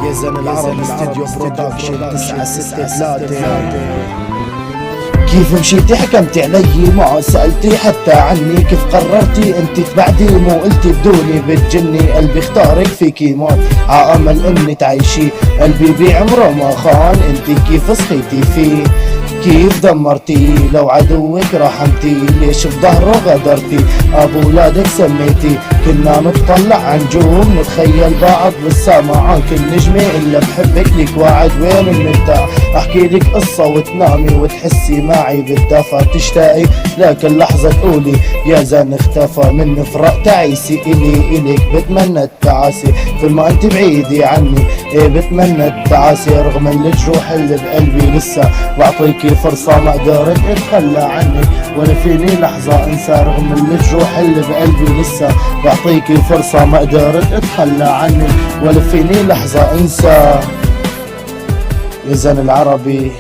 يا زن العربي استديو برودكشن 963. كيف مشيتي حكمتي علي ما سألتي حتى عني، كيف قررتي انت تبعدي مو قلتي بدوني بتجني، قلبي اختارك فيكي موت عامل اني تعيشي، قلبي بعمره ما خان انت كيف صحيتي فيه، كيف دمرتي لو عدوك رحمتي، ليش بظهره غدرتي ابو ولادك سميتي، كنا نطلع عن نجوم نتخيل بعض بالسماء، كل نجمة الا بحبك لك وعد وين بنرتاح، احكي لك قصة وتنامي وتحسي معي بالدفى، تشتاقي لكن لحظة تقولي يا زن اختفى، من فراق تعيسي الي الك بتمنى التعاسي، كل ما انت بعيدي عني بتمنى التعاسي، رغم الجروح اللي بقلبي لسه بعطيكي فرصة ما قدرت اتخلى عنك، ولا فيني لحظة انسى، رغم الجروح اللي بقلبي لسه بعطيكي فرصة ما قدرت اتخلى عنك، ولا فيني لحظة انسى. يا زن العربي.